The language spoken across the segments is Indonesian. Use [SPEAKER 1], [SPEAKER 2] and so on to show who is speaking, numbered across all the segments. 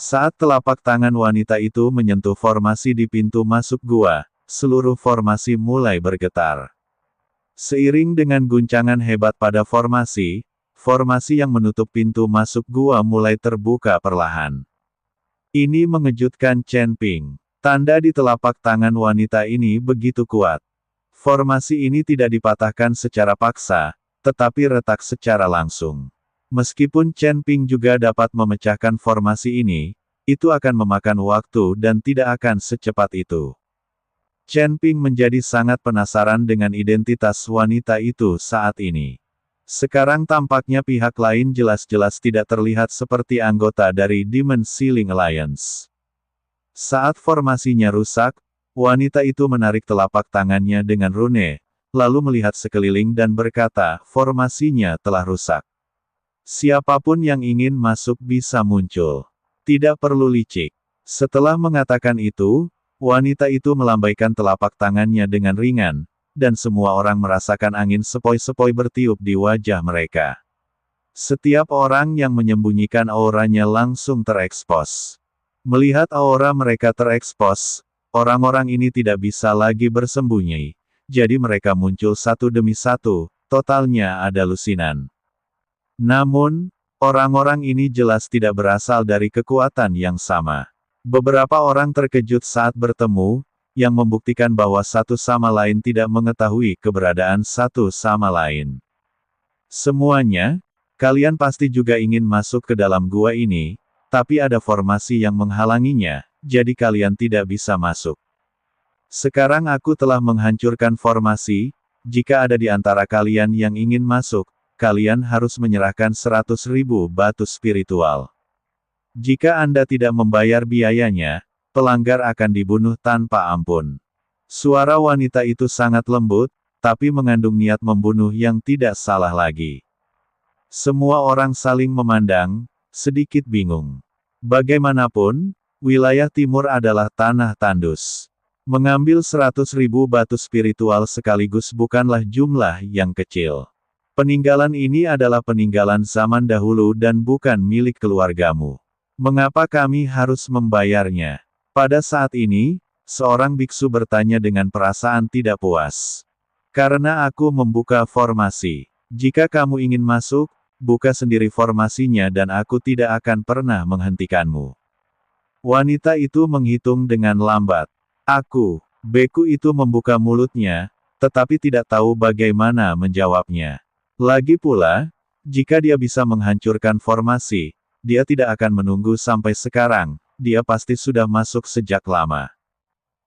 [SPEAKER 1] Saat telapak tangan wanita itu menyentuh formasi di pintu masuk gua, seluruh formasi mulai bergetar. Seiring dengan guncangan hebat pada formasi, formasi yang menutup pintu masuk gua mulai terbuka perlahan. Ini mengejutkan Chen Ping. Tanda di telapak tangan wanita ini begitu kuat. Formasi ini tidak dipatahkan secara paksa, tetapi retak secara langsung. Meskipun Chen Ping juga dapat memecahkan formasi ini, itu akan memakan waktu dan tidak akan secepat itu. Chen Ping menjadi sangat penasaran dengan identitas wanita itu saat ini. Sekarang tampaknya pihak lain jelas-jelas tidak terlihat seperti anggota dari Demon Ceiling Alliance. Saat formasinya rusak, wanita itu menarik telapak tangannya dengan rune, lalu melihat sekeliling dan berkata, formasinya telah rusak. Siapapun yang ingin masuk bisa muncul. Tidak perlu licik. Setelah mengatakan itu, wanita itu melambaikan telapak tangannya dengan ringan, dan semua orang merasakan angin sepoi-sepoi bertiup di wajah mereka. Setiap orang yang menyembunyikan auranya langsung terekspos. Melihat aura mereka terekspos, orang-orang ini tidak bisa lagi bersembunyi, jadi mereka muncul satu demi satu, totalnya ada lusinan. Namun, orang-orang ini jelas tidak berasal dari kekuatan yang sama. Beberapa orang terkejut saat bertemu, yang membuktikan bahwa satu sama lain tidak mengetahui keberadaan satu sama lain. Semuanya, kalian pasti juga ingin masuk ke dalam gua ini, tapi ada formasi yang menghalanginya, jadi kalian tidak bisa masuk. Sekarang aku telah menghancurkan formasi, jika ada di antara kalian yang ingin masuk, kalian harus menyerahkan 100.000 batu spiritual. Jika Anda tidak membayar biayanya, pelanggar akan dibunuh tanpa ampun. Suara wanita itu sangat lembut, tapi mengandung niat membunuh yang tidak salah lagi. Semua orang saling memandang, sedikit bingung. Bagaimanapun, wilayah timur adalah tanah tandus. Mengambil 100.000 batu spiritual sekaligus bukanlah jumlah yang kecil. Peninggalan ini adalah peninggalan zaman dahulu dan bukan milik keluargamu. Mengapa kami harus membayarnya? Pada saat ini, seorang biksu bertanya dengan perasaan tidak puas. Karena aku membuka formasi. Jika kamu ingin masuk, buka sendiri formasinya dan aku tidak akan pernah menghentikanmu. Wanita itu menghitung dengan lambat. Beku itu membuka mulutnya, tetapi tidak tahu bagaimana menjawabnya. Lagi pula, jika dia bisa menghancurkan formasi, dia tidak akan menunggu sampai sekarang, dia pasti sudah masuk sejak lama.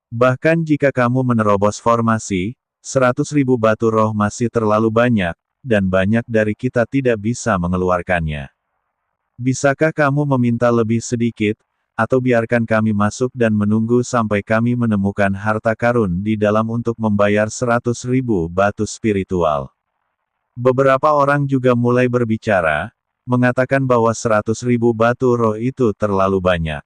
[SPEAKER 1] Bahkan jika kamu menerobos formasi, 100.000 batu roh masih terlalu banyak, dan banyak dari kita tidak bisa mengeluarkannya. Bisakah kamu meminta lebih sedikit, atau biarkan kami masuk dan menunggu sampai kami menemukan harta karun di dalam untuk membayar 100.000 batu spiritual? Beberapa orang juga mulai berbicara, mengatakan bahwa 100.000 batu roh itu terlalu banyak.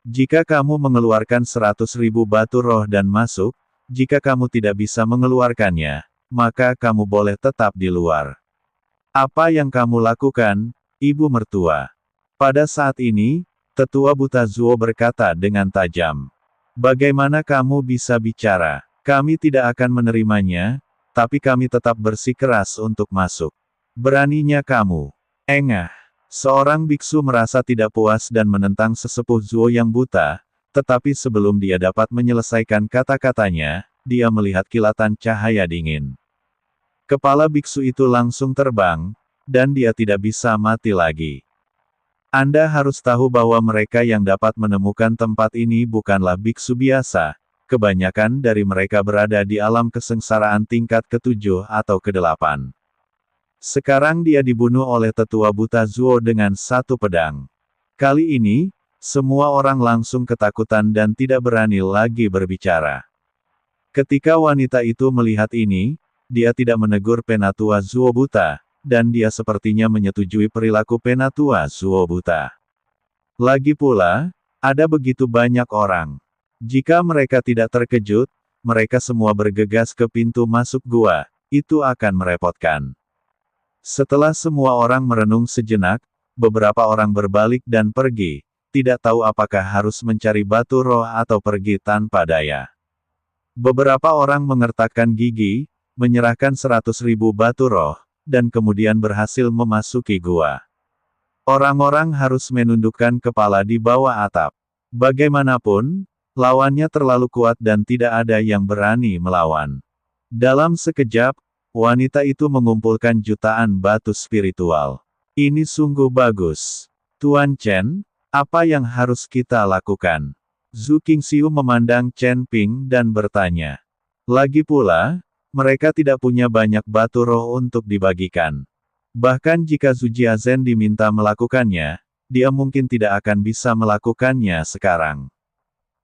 [SPEAKER 1] Jika kamu mengeluarkan 100.000 batu roh dan masuk, jika kamu tidak bisa mengeluarkannya, maka kamu boleh tetap di luar. Apa yang kamu lakukan, ibu mertua? Pada saat ini, tetua buta Zuo berkata dengan tajam. Bagaimana kamu bisa bicara? Kami tidak akan menerimanya, tapi kami tetap bersikeras untuk masuk. Beraninya kamu. Engah. Seorang biksu merasa tidak puas dan menentang sesepuh Zuo yang buta, tetapi sebelum dia dapat menyelesaikan kata-katanya, dia melihat kilatan cahaya dingin. Kepala biksu itu langsung terbang, dan dia tidak bisa mati lagi. Anda harus tahu bahwa mereka yang dapat menemukan tempat ini bukanlah biksu biasa, kebanyakan dari mereka berada di alam kesengsaraan tingkat ke-7 atau ke-8. Sekarang dia dibunuh oleh tetua buta Zuo dengan satu pedang. Kali ini, semua orang langsung ketakutan dan tidak berani lagi berbicara. Ketika wanita itu melihat ini, dia tidak menegur penatua Zuo buta, dan dia sepertinya menyetujui perilaku penatua Zuo buta. Lagi pula, ada begitu banyak orang. Jika mereka tidak terkejut, mereka semua bergegas ke pintu masuk gua, itu akan merepotkan. Setelah semua orang merenung sejenak, beberapa orang berbalik dan pergi, tidak tahu apakah harus mencari batu roh atau pergi tanpa daya. Beberapa orang mengertakkan gigi, menyerahkan 100.000 batu roh, dan kemudian berhasil memasuki gua. Orang-orang harus menundukkan kepala di bawah atap. Bagaimanapun, lawannya terlalu kuat dan tidak ada yang berani melawan. Dalam sekejap, wanita itu mengumpulkan jutaan batu spiritual. Ini sungguh bagus. Tuan Chen, apa yang harus kita lakukan? Zhu Qingxiu memandang Chen Ping dan bertanya. Lagi pula, mereka tidak punya banyak batu roh untuk dibagikan. Bahkan jika Zhu Jiazhen diminta melakukannya, dia mungkin tidak akan bisa melakukannya sekarang.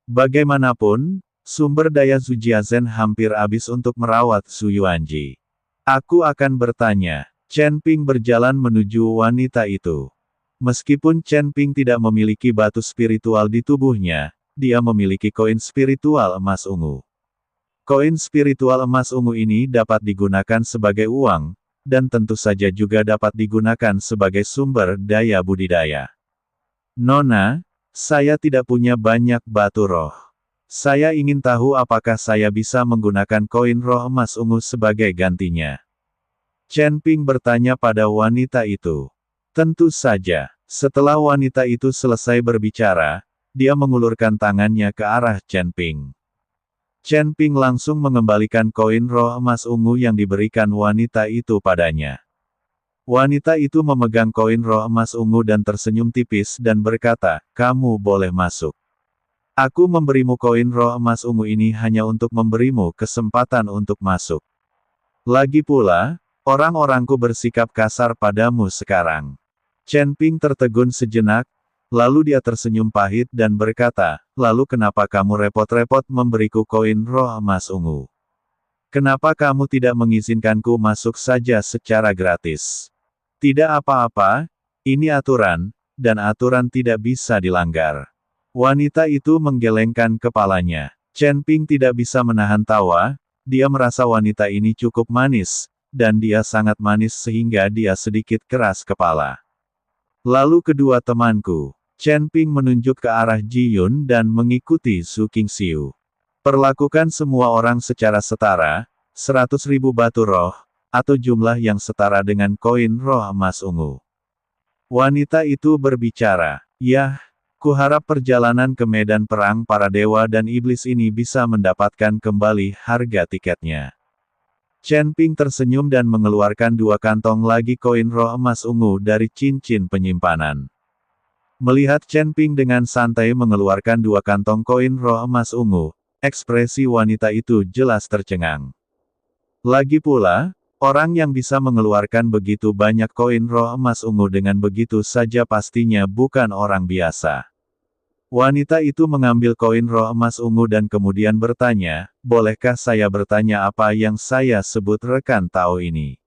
[SPEAKER 1] Bagaimanapun, sumber daya Zhu Jiazhen hampir habis untuk merawat Zhu Yuanji. Aku akan bertanya. Chen Ping berjalan menuju wanita itu. Meskipun Chen Ping tidak memiliki batu spiritual di tubuhnya, dia memiliki koin spiritual emas ungu. Koin spiritual emas ungu ini dapat digunakan sebagai uang, dan tentu saja juga dapat digunakan sebagai sumber daya budidaya. Nona, saya tidak punya banyak batu roh. Saya ingin tahu apakah saya bisa menggunakan koin roh emas ungu sebagai gantinya. Chen Ping bertanya pada wanita itu. Tentu saja. Setelah wanita itu selesai berbicara, dia mengulurkan tangannya ke arah Chen Ping. Chen Ping langsung mengembalikan koin roh emas ungu yang diberikan wanita itu padanya. Wanita itu memegang koin roh emas ungu dan tersenyum tipis dan berkata, "Kamu boleh masuk. Aku memberimu koin roh emas ungu ini hanya untuk memberimu kesempatan untuk masuk. Lagi pula, orang-orangku bersikap kasar padamu sekarang." Chen Ping tertegun sejenak, lalu dia tersenyum pahit dan berkata, "Lalu kenapa kamu repot-repot memberiku koin roh emas ungu? Kenapa kamu tidak mengizinkanku masuk saja secara gratis?" "Tidak apa-apa, ini aturan, dan aturan tidak bisa dilanggar." Wanita itu menggelengkan kepalanya. Chen Ping tidak bisa menahan tawa, dia merasa wanita ini cukup manis, dan dia sangat manis sehingga dia sedikit keras kepala. Lalu kedua temanku. Chen Ping menunjuk ke arah Ji Yun dan mengikuti Zhu Qingxiu. Perlakukan semua orang secara setara, 100.000 batu roh, atau jumlah yang setara dengan koin roh emas ungu. Wanita itu berbicara, "Yah, kuharap perjalanan ke medan perang para dewa dan iblis ini bisa mendapatkan kembali harga tiketnya." Chen Ping tersenyum dan mengeluarkan 2 kantong lagi koin roh emas ungu dari cincin penyimpanan. Melihat Chen Ping dengan santai mengeluarkan 2 kantong koin roh emas ungu, ekspresi wanita itu jelas tercengang. Lagi pula, orang yang bisa mengeluarkan begitu banyak koin roh emas ungu dengan begitu saja pastinya bukan orang biasa. Wanita itu mengambil koin roh emas ungu dan kemudian bertanya, "Bolehkah saya bertanya apa yang saya sebut rekan Tao ini?"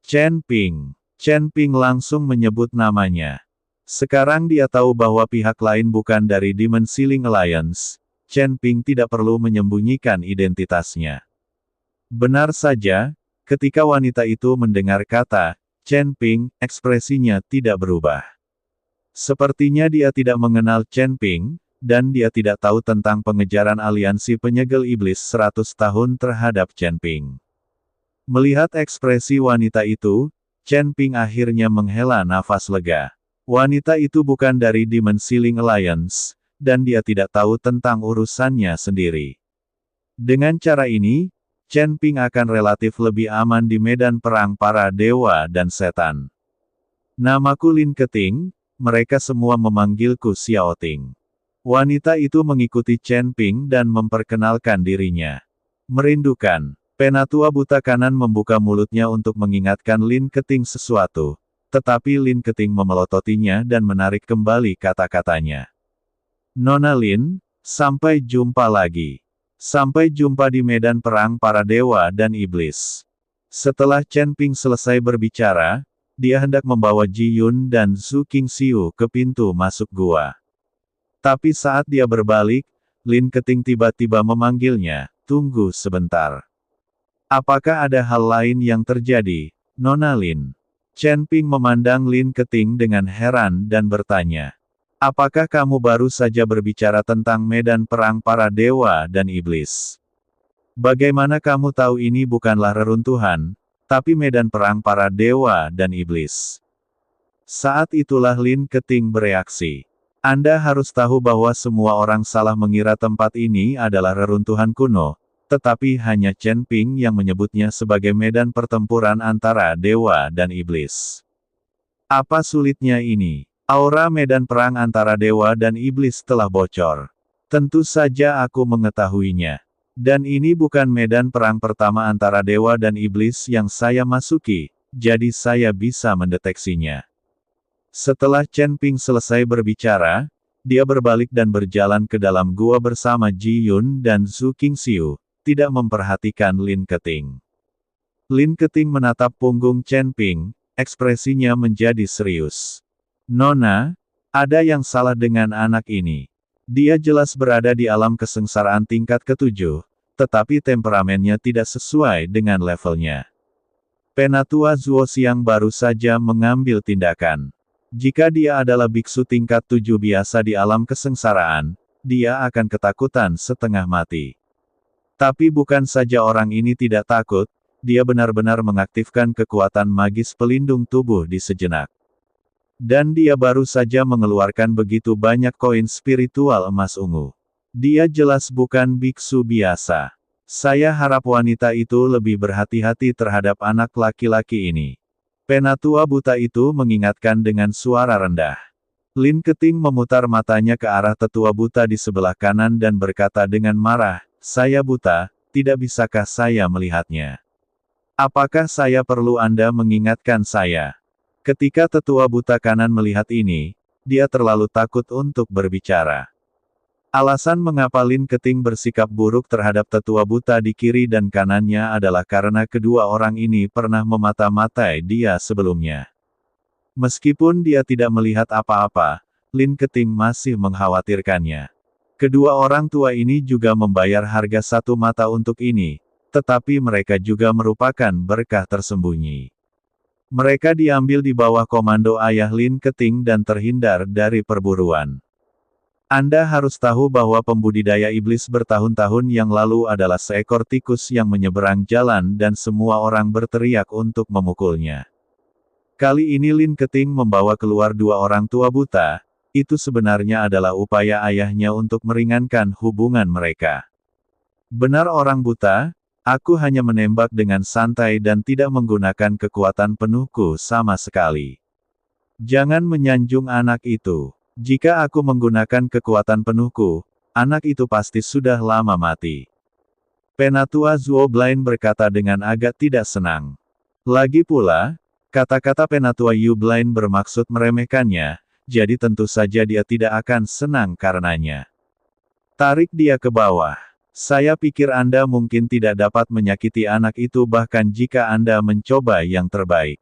[SPEAKER 1] Chen Ping. Chen Ping langsung menyebut namanya. Sekarang dia tahu bahwa pihak lain bukan dari Demon Ceiling Alliance. Chen Ping tidak perlu menyembunyikan identitasnya. Benar saja, ketika wanita itu mendengar kata Chen Ping, ekspresinya tidak berubah. Sepertinya dia tidak mengenal Chen Ping, dan dia tidak tahu tentang pengejaran aliansi penyegel iblis 100 tahun terhadap Chen Ping. Melihat ekspresi wanita itu, Chen Ping akhirnya menghela nafas lega. Wanita itu bukan dari Demon Ceiling Alliance, dan dia tidak tahu tentang urusannya sendiri. Dengan cara ini, Chen Ping akan relatif lebih aman di medan perang para dewa dan setan. "Namaku Lin Keting, mereka semua memanggilku Xiao Ting." Wanita itu mengikuti Chen Ping dan memperkenalkan dirinya. Merindukan. Penatua buta kanan membuka mulutnya untuk mengingatkan Lin Keting sesuatu, tetapi Lin Keting memelototinya dan menarik kembali kata-katanya. "Nona Lin, sampai jumpa lagi. Sampai jumpa di medan perang para dewa dan iblis." Setelah Chen Ping selesai berbicara, dia hendak membawa Ji Yun dan Zhu Qingxiu ke pintu masuk gua. Tapi saat dia berbalik, Lin Keting tiba-tiba memanggilnya, "Tunggu sebentar. Apakah ada hal lain yang terjadi, Nona Lin?" Chen Ping memandang Lin Keting dengan heran dan bertanya, Apakah kamu baru saja berbicara tentang medan perang para dewa dan iblis? Bagaimana kamu tahu ini bukanlah reruntuhan, tapi medan perang para dewa dan iblis? Saat itulah Lin Keting bereaksi. Anda harus tahu bahwa semua orang salah mengira tempat ini adalah reruntuhan kuno, tetapi hanya Chen Ping yang menyebutnya sebagai medan pertempuran antara dewa dan iblis. Apa sulitnya ini? Aura medan perang antara dewa dan iblis telah bocor. Tentu saja aku mengetahuinya. Dan ini bukan medan perang pertama antara dewa dan iblis yang saya masuki, jadi saya bisa mendeteksinya. Setelah Chen Ping selesai berbicara, dia berbalik dan berjalan ke dalam gua bersama Ji Yun dan Zhu Qingxiu, tidak memperhatikan Lin Keting. Lin Keting menatap punggung Chen Ping, ekspresinya menjadi serius. Nona, ada yang salah dengan anak ini. Dia jelas berada di alam kesengsaraan tingkat ke-7, tetapi temperamennya tidak sesuai dengan levelnya. Penatua Zuoxiang baru saja mengambil tindakan. Jika dia adalah biksu tingkat 7 biasa di alam kesengsaraan, dia akan ketakutan setengah mati. Tapi bukan saja orang ini tidak takut, dia benar-benar mengaktifkan kekuatan magis pelindung tubuh di sejenak. Dan dia baru saja mengeluarkan begitu banyak koin spiritual emas ungu. Dia jelas bukan biksu biasa. Saya harap wanita itu lebih berhati-hati terhadap anak laki-laki ini. Penatua buta itu mengingatkan dengan suara rendah. Lin Keting memutar matanya ke arah tetua buta di sebelah kanan dan berkata dengan marah, "Saya buta, tidak bisakah saya melihatnya? Apakah saya perlu Anda mengingatkan saya?" Ketika tetua buta kanan melihat ini, dia terlalu takut untuk berbicara. Alasan mengapa Lin Keting bersikap buruk terhadap tetua buta di kiri dan kanannya adalah karena kedua orang ini pernah memata-matai dia sebelumnya. Meskipun dia tidak melihat apa-apa, Lin Keting masih mengkhawatirkannya. Kedua orang tua ini juga membayar harga satu mata untuk ini, tetapi mereka juga merupakan berkah tersembunyi. Mereka diambil di bawah komando ayah Lin Keting dan terhindar dari perburuan. Anda harus tahu bahwa pembudidaya iblis bertahun-tahun yang lalu adalah seekor tikus yang menyeberang jalan dan semua orang berteriak untuk memukulnya. Kali ini Lin Keting membawa keluar dua orang tua buta, itu sebenarnya adalah upaya ayahnya untuk meringankan hubungan mereka. Benar orang buta? Aku hanya menembak dengan santai dan tidak menggunakan kekuatan penuhku sama sekali. Jangan menyanjung anak itu. Jika aku menggunakan kekuatan penuhku, anak itu pasti sudah lama mati. Penatua Zuo Blain berkata dengan agak tidak senang. Lagi pula, kata-kata Penatua Yu Blain bermaksud meremehkannya, jadi tentu saja dia tidak akan senang karenanya. Tarik dia ke bawah. Saya pikir Anda mungkin tidak dapat menyakiti anak itu bahkan jika Anda mencoba yang terbaik.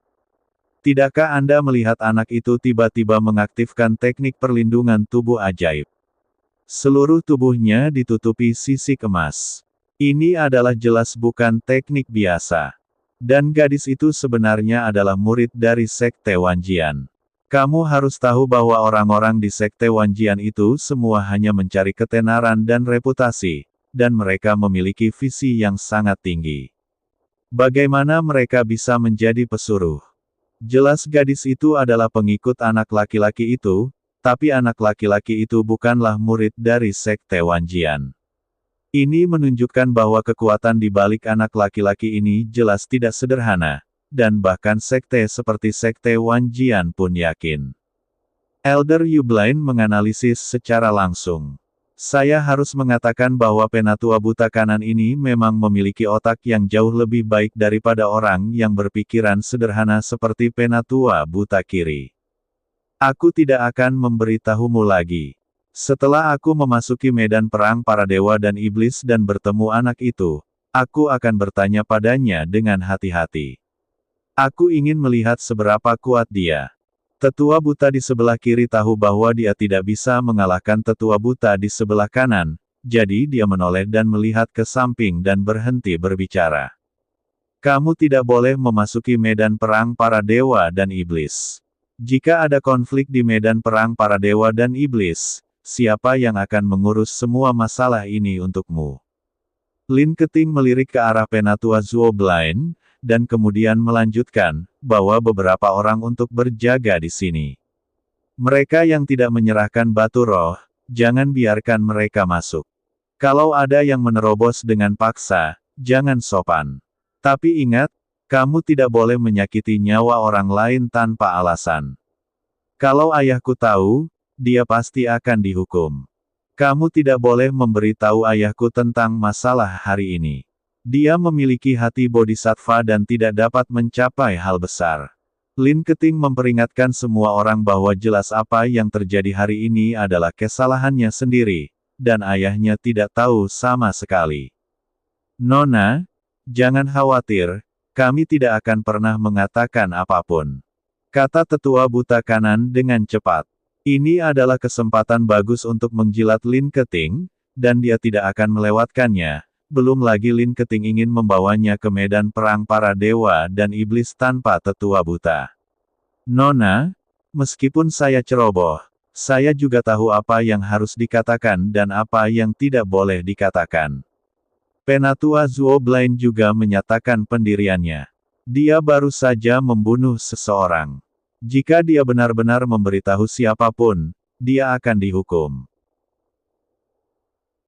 [SPEAKER 1] Tidakkah Anda melihat anak itu tiba-tiba mengaktifkan teknik perlindungan tubuh ajaib? Seluruh tubuhnya ditutupi sisik emas. Ini adalah jelas bukan teknik biasa. Dan gadis itu sebenarnya adalah murid dari Sekte Wanjian. Kamu harus tahu bahwa orang-orang di Sekte Wanjian itu semua hanya mencari ketenaran dan reputasi. Dan mereka memiliki visi yang sangat tinggi. Bagaimana mereka bisa menjadi pesuruh? Jelas gadis itu adalah pengikut anak laki-laki itu, tapi anak laki-laki itu bukanlah murid dari Sekte Wanjian. Ini menunjukkan bahwa kekuatan di balik anak laki-laki ini jelas tidak sederhana, dan bahkan sekte seperti Sekte Wanjian pun yakin. Elder Yu Blain menganalisis secara langsung. Saya harus mengatakan bahwa penatua buta kanan ini memang memiliki otak yang jauh lebih baik daripada orang yang berpikiran sederhana seperti penatua buta kiri. Aku tidak akan memberitahumu lagi. Setelah aku memasuki medan perang para dewa dan iblis dan bertemu anak itu, aku akan bertanya padanya dengan hati-hati. Aku ingin melihat seberapa kuat dia. Tetua buta di sebelah kiri tahu bahwa dia tidak bisa mengalahkan tetua buta di sebelah kanan, jadi dia menoleh dan melihat ke samping dan berhenti berbicara. Kamu tidak boleh memasuki medan perang para dewa dan iblis. Jika ada konflik di medan perang para dewa dan iblis, siapa yang akan mengurus semua masalah ini untukmu? Lin Keting melirik ke arah Penatua Zuoblind, dan kemudian melanjutkan, bawa beberapa orang untuk berjaga di sini. Mereka yang tidak menyerahkan batu roh, jangan biarkan mereka masuk. Kalau ada yang menerobos dengan paksa, jangan sopan. Tapi ingat, kamu tidak boleh menyakiti nyawa orang lain tanpa alasan. Kalau ayahku tahu, dia pasti akan dihukum. Kamu tidak boleh memberitahu ayahku tentang masalah hari ini. Dia memiliki hati bodhisattva dan tidak dapat mencapai hal besar. Lin Keting memperingatkan semua orang bahwa jelas apa yang terjadi hari ini adalah kesalahannya sendiri, dan ayahnya tidak tahu sama sekali. Nona, jangan khawatir, kami tidak akan pernah mengatakan apapun. Kata tetua buta kanan dengan cepat. Ini adalah kesempatan bagus untuk menjilat Lin Keting, dan dia tidak akan melewatkannya. Belum lagi Lin Keting ingin membawanya ke medan perang para dewa dan iblis tanpa tetua buta. Nona, meskipun saya ceroboh, saya juga tahu apa yang harus dikatakan dan apa yang tidak boleh dikatakan. Penatua Zuoblind juga menyatakan pendiriannya. Dia baru saja membunuh seseorang. Jika dia benar-benar memberitahu siapapun, dia akan dihukum.